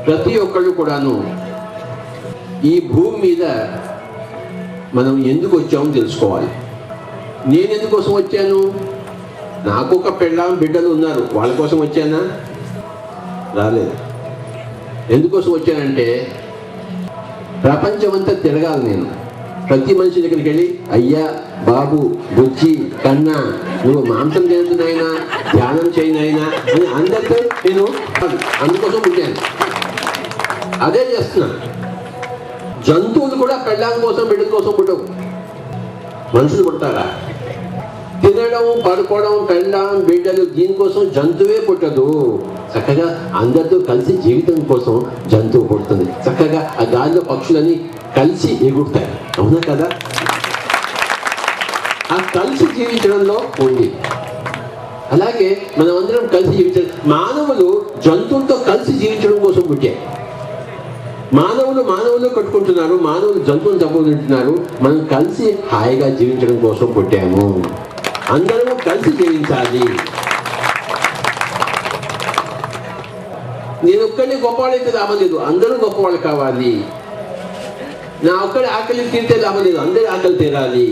ప్రతి ఒక్కళ్ళు కూడాను ఈ భూమి మీద మనం ఎందుకు వచ్చామో తెలుసుకోవాలి. నేను ఎందుకోసం వచ్చాను? నాకు ఒక పెళ్ళాం బిడ్డలు ఉన్నారు, వాళ్ళ కోసం వచ్చానా? రాలేదు. ఎందుకోసం వచ్చానంటే ప్రపంచమంతా తిరగాలి నేను. ప్రతి మనిషి దగ్గరికి వెళ్ళి అయ్యా, బాబు, బుజ్జి, కన్నా, నువ్వు మాంసం తినైనా ధ్యానం చేయనైనా అని అందరితో నేను అందుకోసం పుట్టాను. అదే చేస్తున్నా. జంతువులు కూడా పెళ్ళాం కోసం బిడ్డల కోసం పుట్టవు. మనుషులు పుడతారా? తినడం, పడుకోవడం, పెళ్ళాం, బిడ్డలు, దీనికోసం జంతువే పుట్టదు. చక్కగా అందరితో కలిసి జీవితం కోసం జంతువు పుడుతుంది. చక్కగా ఆ గాలిలో పక్షులని కలిసి ఎగురుతాయి. అవునా కదా? ఆ కలిసి జీవించడంలో ఉంది. అలాగే మనం అందరం కలిసి జీవించడం. మానవులు జంతువులతో కలిసి జీవించడం కోసం పుట్టారు. మానవులు కట్టుకుంటున్నారు, మానవులు జంతువులు చంపుకుంటున్నారు. మనం కలిసి హాయిగా జీవించడం కోసం పుట్టాము. అందరూ కలిసి జీవించాలి. నేను ఒక్కడిని గొప్పవాళ్ళైతే లాభం లేదు, అందరూ గొప్పవాళ్ళు కావాలి. నా ఒక్కడి ఆకలి తీరితే లాభం లేదు, అందరి ఆకలి తీరాలి.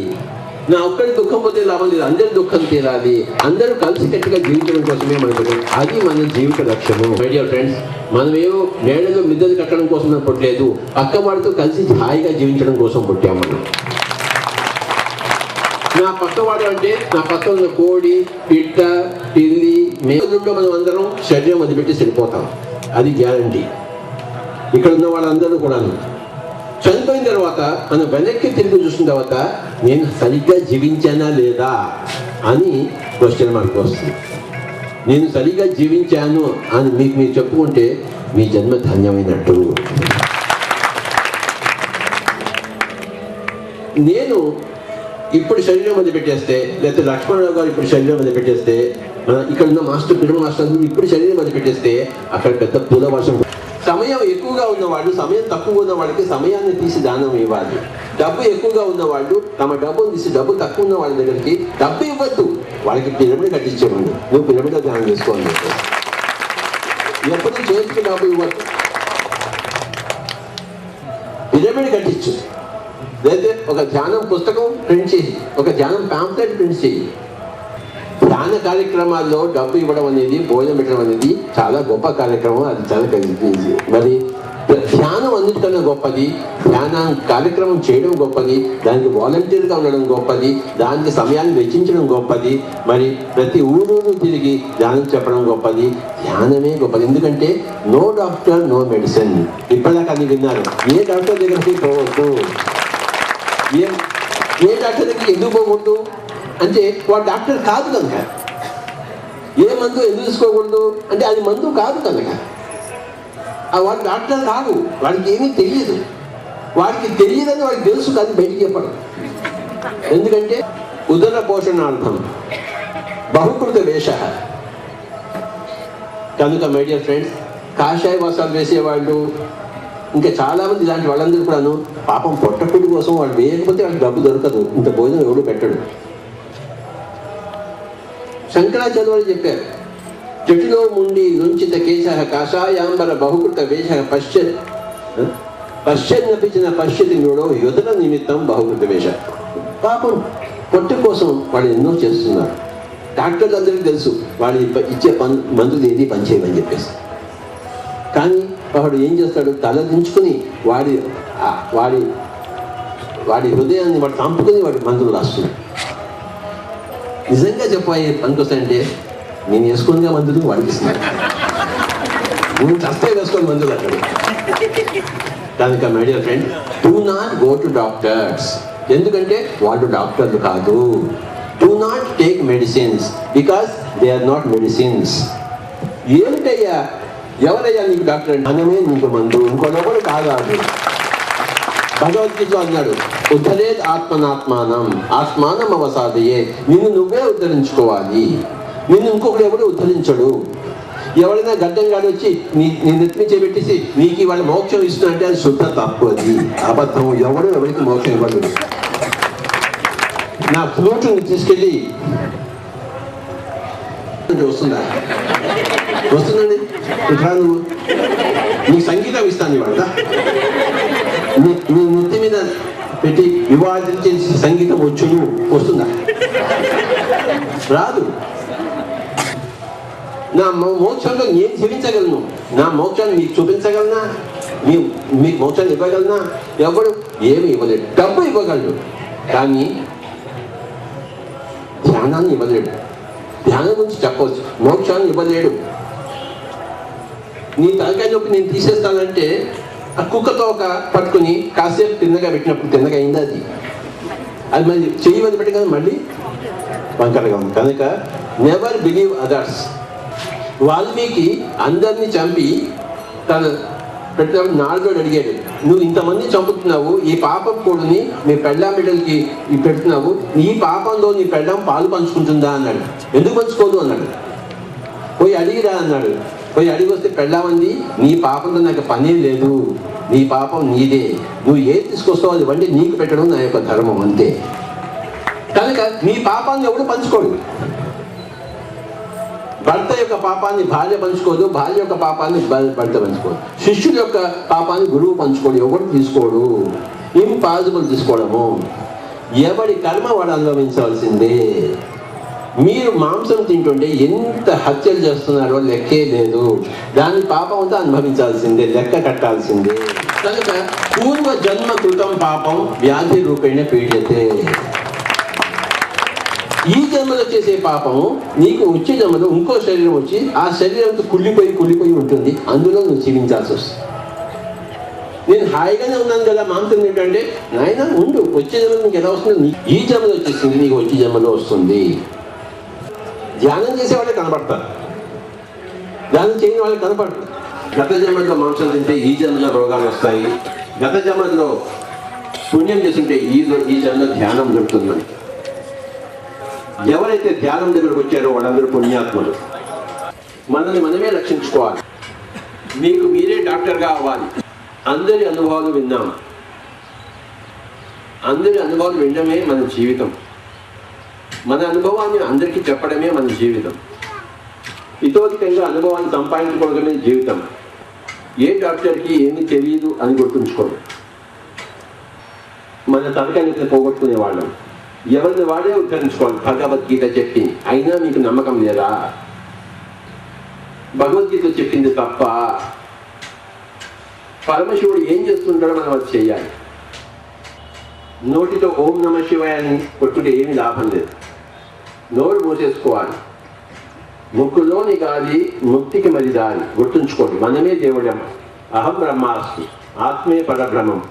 నా ఒక్కడి దుఃఖం పోతే లాభం లేదు, అందరి దుఃఖం తీరాలి. అందరూ కలిసి కట్టుగా జీవించడం కోసమే మనకు. అది మన జీవిత లక్ష్యము. మై డియర్ ఫ్రెండ్స్, మనమేమో మేడలో మిద్దెలు కట్టడం కోసం మనం పుట్టలేదు, పక్క వాడితో కలిసి హాయిగా జీవించడం కోసం పుట్టాము మనం. నా పక్కవాడు అంటే నా పక్క ఉన్న కోడి, పిట్ట, పిల్లి, మేలుల్లో మనం అందరం శరీరం వదిలిపెట్టి సరిపోతాం. అది గ్యారంటీ. ఇక్కడ ఉన్న వాళ్ళందరూ కూడా చనిపోయిన తర్వాత మనం వెనక్కి తిరిగి చూసిన తర్వాత నేను సరిగ్గా జీవించానా లేదా అని క్వశ్చన్ మార్క్ వస్తుంది. నేను సరిగ్గా జీవించాను అని మీకు మీరు చెప్పుకుంటే మీ జన్మ ధన్యమైనట్టు. నేను ఇప్పుడు శరీరం వదిలి పెట్టేస్తే, లేకపోతే లక్ష్మణరావు గారు ఇప్పుడు శరీరం వదిలి పెట్టేస్తే, ఇక్కడ ఉన్న మాస్టర్, పిల్లల మాస్టర్ ఇప్పుడు శరీరం వదిలి పెట్టేస్తే అక్కడ పెద్ద పూల వర్షం. సమయం ఎక్కువగా ఉన్నవాళ్ళు, సమయం తక్కువ ఉన్న వాళ్ళకి సమయాన్ని తీసి దానం ఇవ్వాలి. డబ్బు ఎక్కువగా ఉన్నవాళ్ళు తమ డబ్బును తీసి, డబ్బు తక్కువ ఉన్న వాళ్ళ దగ్గరికి డబ్బు ఇవ్వద్దు, వాళ్ళకి పిరమిడ్ కట్టించేవాళ్ళు. నువ్వు పిరమిడ్ ధ్యానం చేసుకోవాలి. ఎప్పుడు చేతికి డబ్బు ఇవ్వద్దు, పిరమిడ్ కట్టించు. లేదా ఒక ధ్యానం పుస్తకం ప్రింట్ చేయి, ఒక ధ్యానం పాంప్లెట్ ప్రింట్ చేయి. ధ్యాన కార్యక్రమాల్లో డబ్బు ఇవ్వడం అనేది, భోజనం పెట్టడం అనేది చాలా గొప్ప కార్యక్రమం. అది చాలా కలిసి మరి ధ్యానం అన్నిటికన్నా గొప్పది. ధ్యానం కార్యక్రమం చేయడం గొప్పది, దానికి వాలంటీర్గా ఉండడం గొప్పది, దానికి సమయాన్ని వెచ్చించడం గొప్పది. మరి ప్రతి ఊరు తిరిగి ధ్యానం చెప్పడం గొప్పది. ధ్యానమే గొప్పది. ఎందుకంటే నో డాక్టర్ నో మెడిసిన్. ఇప్పటిదాకా అది విన్నారు. ఏ డాక్టర్ దగ్గరికి పోవద్దు, ఏ డాక్టర్ దగ్గరికి ఎందుకు పోకూడదు అంటే వాడు డాక్టర్ కాదు కనుక. ఏ మందు ఎందుకు తీసుకోకూడదు అంటే అది మందు కాదు కనుక. వాడు డాక్టర్ కాదు, వాడికి ఏమీ తెలియదు. వాడికి తెలియదని వాడికి తెలుసు కానీ బయటికి చెప్పడం. ఎందుకంటే ఉదర పోషణార్థం బహుకృత వేష కనుక. మై డియర్ ఫ్రెండ్స్, కాషాయ వస్త్రాలు వేసేవాళ్ళు, ఇంకా చాలా మంది ఇలాంటి వాళ్ళందరూ కూడాను పాపం పొట్టకుడి కోసం వాళ్ళు వేయకపోతే వాళ్ళకి డబ్బు దొరకదు, ఇంత భోజనం ఎవడు పెట్టడు. శంకరాచార్యులు చెప్పారు, జటిలో ముండి నుంచిత కేశ కాషాయాంబర బహుకృత వేష పశ్చన్నపించిన పశ్యతి నోడో యుధన నిమిత్తం బహుకృత వేష. పాపం పొట్ట కోసం వాళ్ళు ఎన్నో చేస్తున్నారు. డాక్టర్లు అందరికీ తెలుసు వాళ్ళు ఇచ్చే మందులు ఏది పనిచేయమని చెప్పేసి. కానీ వాడు ఏం చేస్తాడు, తల దించుకుని వాడి వాడి వాడి హృదయాన్ని వాడు చంపుకుని వాడి మందులు రాస్తున్నాడు. నిజంగా చెప్పాయి పనికొస్తాయంటే నేను వేసుకునే మందులు వాడికి ఇస్తున్నాను. నువ్వు చస్తే వేసుకొని మందులు అక్కడ. కనుక my dear friend, do not go to doctors. ఎందుకంటే వాళ్ళు డాక్టర్లు కాదు. Do not take medicines because they are not medicines. ఏమిటయ్యా, ఎవరయ్యా నీకు డాక్టర్? మనమే నీకు మందు, ఇంకొకరు కాదు. భగవద్గీతలో అన్నాడు, ఉద్ధరేద్ ఆత్మనాత్మానం ఆత్మానం అవసాదయే. నిన్ను నువ్వే ఉద్ధరించుకోవాలి, నిన్ను ఇంకొకడు ఎవడు ఉద్ధరించడు. ఎవరైనా గడ్డం గాడి వచ్చి నీ నెత్తిని చేపెట్టేసి నీకు ఇవాళ మోక్షం ఇస్తున్నంటే అది శుద్ధ తప్పు, అది అబద్ధం. ఎవడు ఎవరికి మోక్షం ఇవ్వడు. నా ఫ్లూట్ని తీసుకెళ్ళి వస్తుందా? వస్తుందండి, ఇట్లా నువ్వు నీకు సంగీతం ఇస్తాను ఇవాళ. నీ నెత్తి మీద పెట్టి వివాదించే సంగీతం వస్తుందా? రాదు. నా మోక్షంలో నేను జీవించగలను, నా మోక్షాన్ని మీకు చూపించగలనా, మీకు మోక్షాన్ని ఇవ్వగలనా? ఎవడు ఏమి ఇవ్వలేడు. డబ్బు ఇవ్వగలడు కానీ ధ్యానాన్ని ఇవ్వలేడు. ధ్యానం గురించి చెప్పవచ్చు, మోక్షాన్ని ఇవ్వలేడు. నీ తలకాయ నొప్పి నేను తీసేస్తానంటే ఆ కుక్కతో ఒక పట్టుకుని కాసేపు తిన్నగా పెట్టినప్పుడు తిన్నగా అయింది అది మరి చెయ్యి వదిలి పెట్టి కదా మళ్ళీ వంకరగా ఉంది. కనుక నెవర్ బిలీవ్ అదర్స్. వాల్మీకి అందరినీ చంపి తను పెట్టినప్పుడు నాలుగోడు అడిగాడు, నువ్వు ఇంతమంది చంపుతున్నావు, ఈ పాపం కూడాని మీ పెళ్ళాం బిడ్డలకి పెడుతున్నావు, ఈ పాపంలో నీ పెళ్ళాం పాలు పంచుకుంటుందా అన్నాడు. ఎందుకు పంచుకోదు అన్నాడు. పోయి అడిగిరా అన్నాడు. పోయి అడిగి వస్తే పెళ్ళామంది, నీ పాపంతో నాకు పనే లేదు, నీ పాపం నీదే, నువ్వు ఏది తీసుకొస్తావు అది వండి నీకు పెట్టడం నా యొక్క ధర్మం అంతే. కనుక నీ పాపాన్ని ఎవడు పంచుకోడు. భర్త యొక్క పాపాన్ని భార్య పంచుకోదు, భార్య యొక్క పాపాన్ని భర్త పంచుకోదు, శిష్యుల యొక్క పాపాన్ని గురువు పంచుకోడు, ఎవడు తీసుకోడు. ఇంపాసిబుల్ తీసుకోవడము. ఎవడి కర్మ వాడు అనుభవించాల్సిందే. మీరు మాంసం తింటుంటే ఎంత హత్యలు చేస్తున్నారో లెక్కే లేదు. దాని పాపం అంతా అనుభవించాల్సిందే, లెక్క కట్టాల్సిందే. కనుక పూర్వ జన్మ కృతం పాపం వ్యాధి రూపేణ పీడితే. ఈ జన్మలో చేసే పాపము నీకు వచ్చే జన్మలో ఇంకో శరీరం వచ్చి ఆ శరీరంతో కుళ్ళిపోయి ఉంటుంది, అందులో నువ్వు జీవించాల్సి వస్తుంది. నేను హాయిగానే ఉన్నాను కదా మాంసం ఏంటంటే, నాయన ఉండు, వచ్చే జన్మలో నీకు ఎలా వస్తుంది, ఈ జన్మలో వచ్చేసింది, నీకు వచ్చే జన్మలో వస్తుంది. ధ్యానం చేసే వాళ్ళే కనపడతారు, ధ్యానం చేయని వాళ్ళకి కనపడదు. గత జన్మలో మాంసం తింటే ఈ జన్మలో రోగాలు వస్తాయి, గత జన్మలో పుణ్యం చేస్తుంటే ఈ జన్మలో ధ్యానం దొరుకుతుంది మనకి. ఎవరైతే ధ్యానం దగ్గరకు వచ్చారో వాళ్ళందరూ పుణ్యాత్ములు. మనల్ని మనమే రక్షించుకోవాలి. మీకు మీరే డాక్టర్గా అవ్వాలి. అందరి అనుభవాలు విన్నాం, అందరి అనుభవాలు వినడమే మన జీవితం. మన అనుభవాన్ని అందరికీ చెప్పడమే మన జీవితం. ఇతోధికంగా అనుభవాన్ని సంపాదించుకోవడమే జీవితం. ఏ డాక్టర్కి ఏమీ తెలియదు అని గుర్తుంచుకోడు. మన తలకాయని పోగొట్టుకునే వాళ్ళం. ఎవరిని వాడే ఉద్ధరించుకోవాలి. భగవద్గీత చెప్పి అయినా మీకు నమ్మకం లేదా? భగవద్గీత చెప్పింది తప్ప. పరమశివుడు ఏం చేస్తుంటాడో మనం అది చేయాలి. నోటితో ఓం నమ శివాయ అని కొట్టుకుంటే ఏమీ లాభం లేదు. నోరు మూసేసుకోవాలి. ముక్కులోని గాలి ముక్తికి మరి దారి. గుర్తుంచుకోండి, మనమే దేవుడం. అహం బ్రహ్మాస్మి, ఆత్మే పరబ్రహ్మం.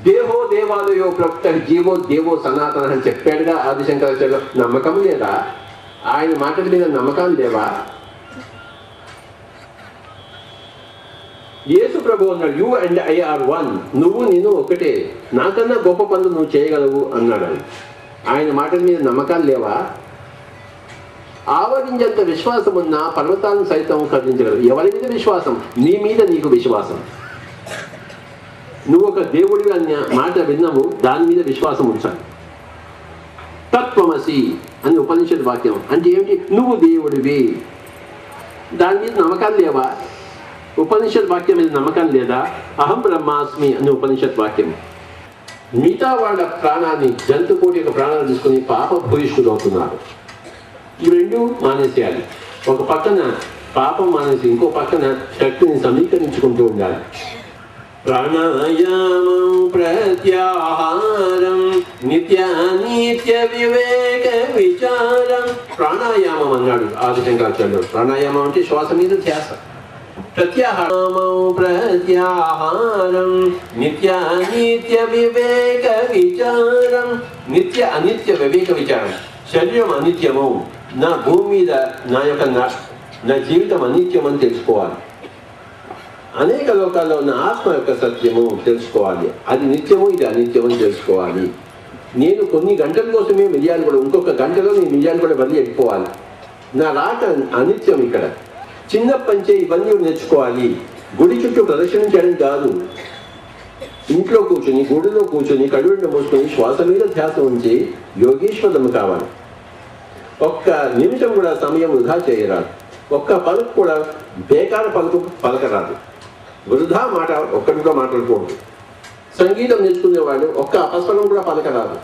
దేహో దేవాలయో ప్రోక్త జీవో దేవో సనాతన అని చెప్పాడుగా ఆదిశంకరాచార్య. నమ్మకం లేదా? ఆయన మాటల మీద నమ్మకం లేవా? యేసు ప్రభు అన్నాడు, you and I are one. నువ్వు నేను ఒకటే, నాకన్నా గొప్ప పనులు నువ్వు చేయగలవు అన్నాడు. ఆయన మాటల మీద నమ్మకాలు లేవా? ఆవరించేంత విశ్వాసం ఉన్నా పర్వతాలను సైతం కదిలించగలవు. ఎవరి మీద విశ్వాసం? నీ మీద నీకు విశ్వాసం. నువ్వు ఒక దేవుడివి అన్న మాట విన్నావు, దాని మీద విశ్వాసం ఉంచాలి. తత్వమసి అని ఉపనిషత్ వాక్యం అంటే ఏమిటి? నువ్వు దేవుడివి. దాని మీద నమ్మకాలు లేవా? ఉపనిషత్ వాక్యం మీద నమ్మకం లేదా? అహం బ్రహ్మాస్మి అని ఉపనిషత్ వాక్యం. మిగతా వాళ్ళ ప్రాణాన్ని, జంతుకోటి యొక్క ప్రాణాలు తీసుకుని పాప భూయిష్ఠులు అవుతున్నారు. ఈ రెండు మానేసేయాలి. ఒక పక్కన పాపం మానేసి ఇంకో పక్కన శక్తిని సమీకరించుకుంటూ ఉండాలి. ప్రాణాయామం ప్రత్యాహారం నిత్య వివేక విచారం. ప్రాణాయామం అన్నాడు ఆదిశంకరాచార్యుడు. ప్రాణాయామం అంటే శ్వాస మీద ధ్యాస. ప్రత్యాహారం నిత్య వివేక విచారం. నిత్య అనిత్య వివేక విచారం. శరీరం అనిత్యము, నా భూమి మీద నా జీవితం అనిత్యం అని తెలుసుకోవాలి. అనేక లోకాల్లో ఉన్న ఆత్మ యొక్క సత్యము తెలుసుకోవాలి. అది నిత్యము, ఇది అనిత్యము అని తెలుసుకోవాలి. నేను కొన్ని గంటల కోసమే మిర్యాలు కూడా, ఇంకొక గంటలో నేను మిర్యాలు కూడా వదిలి వెళ్ళిపోవాలి. నా రాక అనిత్యం. ఇక్కడ చిన్నప్పంచే ఇవన్నీ నేర్చుకోవాలి. గుడి చుట్టూ ప్రదర్శన చేయడం కాదు, ఇంట్లో కూర్చొని గుడిలో కూర్చొని కడుగుండ మోసుకొని శ్వాస మీద ధ్యాస ఉంచి యోగేశ్వరము కావాలి. ఒక్క నిమిషం కూడా సమయం వృధా చేయరాదు. ఒక్క పలుకు కూడా బేకార పలుకు పలకరాదు. వృధా మాట ఒక్కటి కూడా మాట్లాడకూడదు. సంగీతం నేర్చుకునేవాడు ఒక్క అపస్వరం కూడా పలకరాదు.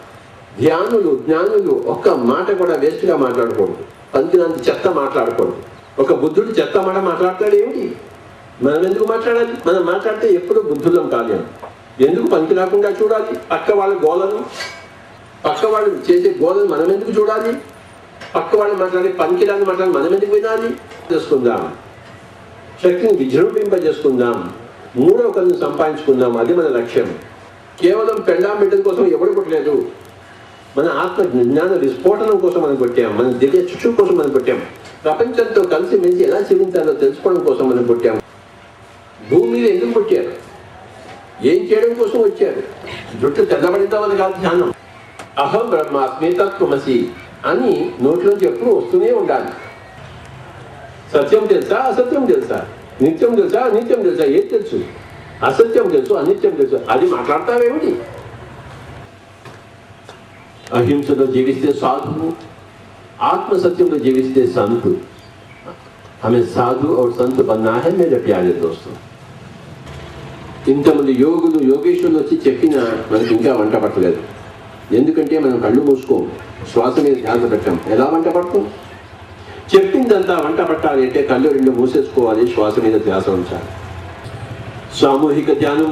ధ్యానులు జ్ఞానులు ఒక్క మాట కూడా వేస్ట్గా మాట్లాడకూడదు. పనికిరాంతి చెత్త మాట్లాడకూడదు. ఒక బుద్ధుడు చెత్త మాట మాట్లాడతాడు ఏమిటి? మనం ఎందుకు మాట్లాడాలి? మనం మాట్లాడితే ఎప్పుడు బుద్ధులం కాలేము. ఎందుకు పనికి రాకుండా చూడాలి? పక్క వాళ్ళ గోలను, పక్క వాళ్ళు చేసే గోలను మనం ఎందుకు చూడాలి? పక్క వాళ్ళు మాట్లాడి పనికిరాని మాట్లాడి మనం ఎందుకు వినాలి? చేసుకుందాం, శక్తిని విజృంభింపజేసుకుందాం, మూడవ కన్ను సంపాదించుకుందాం. అది మన లక్ష్యం. కేవలం పెండా బిడ్డల కోసం ఎవడు కొట్టలేదు. మన ఆత్మ జ్ఞాన విస్ఫోటనం కోసం మనం కొట్టాం. మన దివ్య చుట్టూ కోసం మనం కొట్టాం. ప్రపంచంతో కలిసి మెలిసి ఎలా జీవించాలో తెలుసుకోవడం కోసం మనం కొట్టాం. భూమి మీద ఎందుకు కొట్టారు? ఏం చేయడం కోసం వచ్చారు? జుట్టు తెల్లబడిన వాళ్ళు కాదు ధ్యానం. అహం బ్రహ్మాస్మి తత్వమసి అని నోట్లోంచి ఎప్పుడు వస్తూనే ఉండాలి. సత్యం తెలుసా, అసత్యం తెలుసా, నిత్యం తెలుసా, అనిత్యం తెలుసా? ఏది తెలుసు? అసత్యం తెలుసు, అనిత్యం తెలుసు. అది మాట్లాడతావేమిటి? అహింసలో జీవిస్తే సాధువు, ఆత్మసత్యంలో జీవిస్తే సంతు. हमें साधु और संत बनना है मेरे प्यारे दोस्तों. ఇంతమంది యోగులు యోగేశ్వరులు వచ్చి చెప్పినా మనకి ఇంకా వంట పట్టలేదు. ఎందుకంటే మనం కళ్ళు మూసుకోం, శ్వాస మీద ధ్యాస పెట్టాం. ఎలా వంట పడతాం? చెప్పిందంతా వంట పట్టాలి అంటే కళ్ళు రెండు మూసేసుకోవాలి, శ్వాస మీద ధ్యాస ఉంచాలి. సామూహిక ధ్యానం,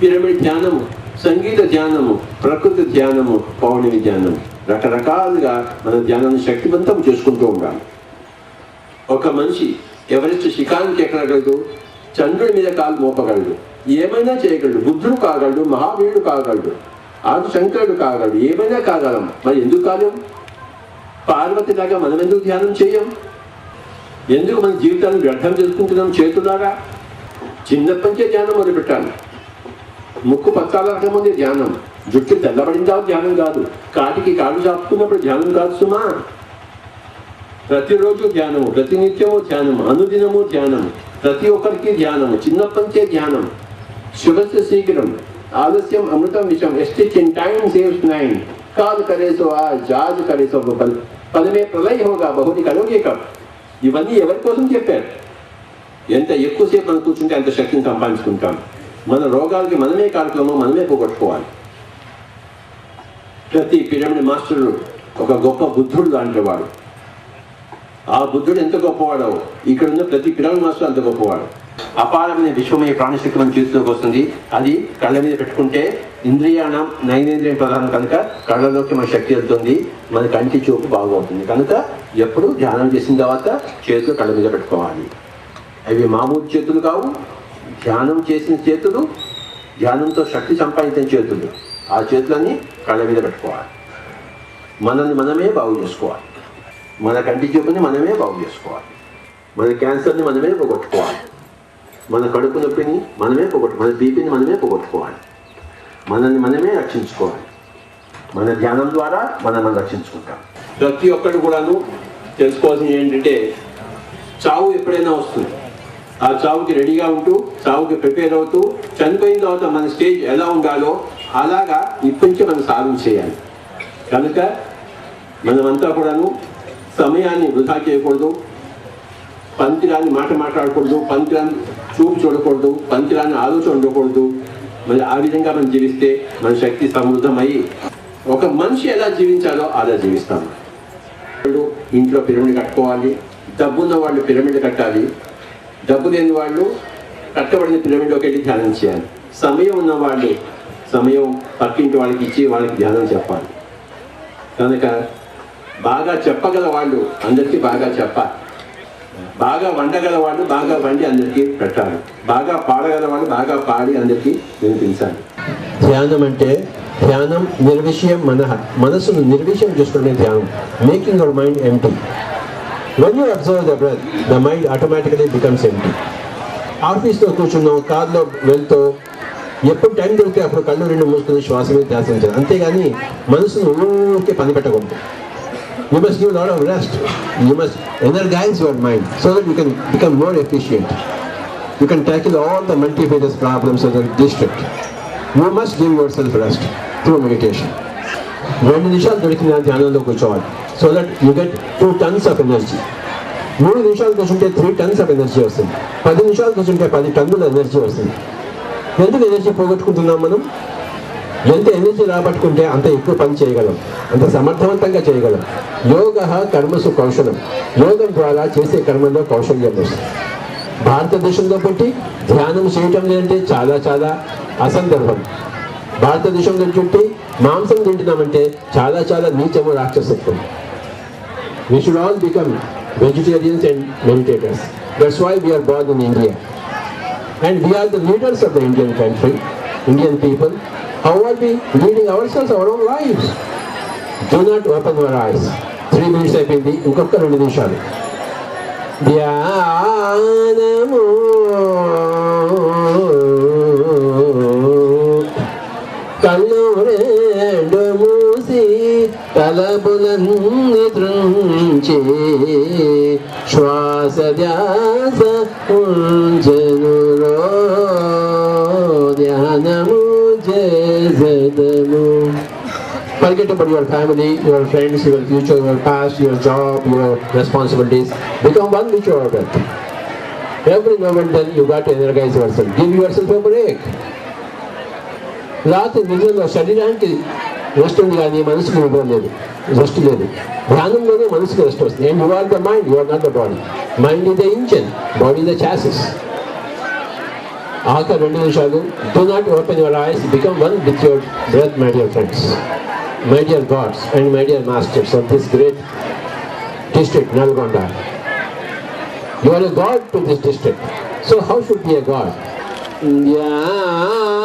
పిరమిడ్ ధ్యానము, సంగీత ధ్యానము, ప్రకృతి ధ్యానము, పౌర్ణమి ధ్యానం, రకరకాలుగా మన ధ్యానాన్ని శక్తివంతం చేసుకుంటూ ఉండాలి. ఒక మనిషి ఎవరెస్ట్ శిఖరానికి ఎక్కగలడు, చంద్రుడి మీద కాలు మోపగలడు, ఏమైనా చేయగలడు. బుద్ధుడు కాగలడు, మహావీరుడు కాగలడు, ఆది శంకరుడు కాగలడు, ఏమైనా కాగలం. మరి ఎందుకు కాలేం? పార్వతిలాగా మనం ఎందుకు ధ్యానం చేయం? ఎందుకు మన జీవితాన్ని వ్యర్థం చేసుకుంటున్నాం చేతులాగా? చిన్నప్పటికే ధ్యానం మొదలుపెట్టాలి. ముక్కు పత్తాల ముందే ధ్యానం, జుట్టు తెల్లబడిందా ధ్యానం కాదు, కాటికి కాళ్ళు చాపుకున్నప్పుడు ధ్యానం కాదు సుమా. ప్రతిరోజు ధ్యానము, ప్రతినిత్యము ధ్యానము, అనుదినము ధ్యానము, ప్రతి ఒక్కరికి ధ్యానము, చిన్నప్పటికే ధ్యానం. శుభస్య శీఘ్రం, ఆలస్యం అమృతం విషం. ఎస్టిచ్ in time saves nine. Call करे सो आज करे सो कल, पल में प्रलय होगा बहुरी करोगे कब. ఇవన్నీ ఎవరి కోసం చెప్పారు? ఎంత ఎక్కువసేపు మనం కూర్చుంటే అంత శక్తిని సంపాదించుకుంటాం. మన రోగాలకి మనమే కార్యక్రమం మనమే పోగొట్టుకోవాలి. ప్రతి పిరమిడ్ మాస్టర్ ఒక గొప్ప బుద్ధుడు లాంటి వాడు. ఆ బుద్ధుడు ఎంత గొప్పవాడో ఇక్కడ ఉన్న ప్రతి పిరమిడ్ మాస్టర్ అంత గొప్పవాడు. అపారమైన విశ్వమయ ప్రాణశక్తి మన చేతిలోకి వస్తుంది. అది కళ్ళ మీద పెట్టుకుంటే ఇంద్రియాణం నైనేంద్రియం ప్రధానం కనుక కళ్ళలోకి మన శక్తి వెళ్తుంది, మన కంటి చూపు బాగవుతుంది. కనుక ఎప్పుడు ధ్యానం చేసిన తర్వాత చేతులు కళ్ళ మీద పెట్టుకోవాలి. అవి మామూలు చేతులు కావు, ధ్యానం చేసిన చేతులు, ధ్యానంతో శక్తి సంపాదించిన చేతులు. ఆ చేతులన్నీ కళ్ళ మీద పెట్టుకోవాలి. మనల్ని మనమే బాగు చేసుకోవాలి. మన కంటి చూపుని మనమే బాగు చేసుకోవాలి. మన క్యాన్సర్ని మనమే పోగొట్టుకోవాలి. మన కడుపు నొప్పిని మనమే మన బీపీని మనమే పోగొట్టుకోవాలి. మనల్ని మనమే రక్షించుకోవాలి. మన ధ్యానం ద్వారా మనం రక్షించుకుంటాం. ప్రతి ఒక్కరు కూడాను తెలుసుకోవాల్సింది ఏంటంటే చావు ఎప్పుడైనా వస్తుంది. ఆ చావుకి రెడీగా ఉంటూ, చావుకి ప్రిపేర్ అవుతూ, చనిపోయిన తర్వాత మన స్టేజ్ ఎలా ఉండాలో అలాగా ఇప్పటి నుంచి మనం సాధన చేయాలి. కనుక మనమంతా కూడాను సమయాన్ని వృధా చేయకూడదు, పంతిరాని మాట మాట్లాడకూడదు, పంతిరాని చూపు చూడకూడదు, పంతిరాని ఆలోచన ఉండకూడదు. మరి ఆ విధంగా మనం జీవిస్తే మన శక్తి సమృద్ధమై ఒక మనిషి ఎలా జీవించాలో అలా జీవిస్తాము. ఇంట్లో పిరమిడ్ కట్టుకోవాలి. డబ్బున్న వాళ్ళు పిరమిడ్ కట్టాలి. డబ్బు లేని వాళ్ళు కట్టబడిన పిరమిడ్లోకి వెళ్ళి ధ్యానం చేయాలి. సమయం ఉన్న వాళ్ళు సమయం పక్కింటి వాళ్ళకి ఇచ్చి వాళ్ళకి ధ్యానం చెప్పాలి. కనుక బాగా చెప్పగల వాళ్ళు అందరికీ బాగా చెప్పాలి. బాగా వండగల వాళ్ళు బాగా వండి అందరికీ పెట్టాలి. బాగా పాడగల వాళ్ళు బాగా పాడి అందరికీ వినిపించాలి. ధ్యానం అంటే ధ్యానం నిర్విషయం మనసును నిర్విషయం చేసుకోవడమే ధ్యానం. Making our mind empty. When you observe the breath, the mind automatically becomes empty. ఆఫీస్లో కూర్చున్నాం, కార్లో వెళ్తూ ఎప్పుడు టైం దొరికితే అప్పుడు కళ్ళు రెండు మూసుకుని శ్వాస మీద ధ్యాస ఉంచాలి. అంతేగాని మనసును ఊరికే పని పెట్టకూడదు. You must give a lot of rest. You must energize your mind so that you can become more efficient. You can tackle all the multifarious problems of the district. You must give yourself rest through meditation. 2 నిమిషాలు దొరికిన ధ్యానంలో కూర్చోవాలి. So that you get 2 tons of energy. 3 నిమిషాలు కూర్చుంటే 3 tons of energy వస్తుంది. 10 నిమిషాలు కూర్చుంటే 10 టన్నుల ఎనర్జీ వస్తుంది. ఎందుకు ఎనర్జీ పోగొట్టుకుంటున్నాం మనం? ఎంత ఎనర్జీ రాబట్టుకుంటే అంత ఎక్కువ పని చేయగలం, అంత సమర్థవంతంగా చేయగలం. యోగ కర్మసు కౌశలం. యోగం ద్వారా చేసే కర్మలో కౌశల్యం వస్తుంది. భారతదేశంలో పుట్టి ధ్యానం చేయటం లేదంటే చాలా చాలా అసందర్భం. భారతదేశంలో చుట్టి మాంసం తింటున్నామంటే చాలా చాలా నీచము, రాక్షసత్వం. We should all become vegetarians and meditators. That's why we are born in India. And we are the leaders of the Indian country, Indian people. How are we leading ourselves, our own lives? Do not open your eyes. 3 minutes అయిపోయింది, ఇంకొక 2 నిమిషాలు. ధ్యానము కళ్ళు రెండు మూసి తలపులన్నీ త్రుంచి శ్వాస ధ్యాస ఉంచెనురో ధ్యానము చేసెదము. Forget about your family, your friends, your future, your past, your job, your responsibilities. Become one with your breath. Every now and then you got to energize yourself. Give yourself a break. రాత్రి నిజంగా శరీరానికి rest ఉంది కానీ మనసుకు నిద్ర లేదు, rest లేదు. ధ్యానంలోనే మనసుకు రెస్ట్ వస్తుంది. And you are the mind, you are not the body. Mind is the engine, body is the chassis. ఆఖరి 2 నిమిషాలు. Do not open your eyes. Become one with your breath, my dear friends, my dear gods and my dear masters of this great district, Nalgonda. You are a god to this district. So how should be a god? Yeah.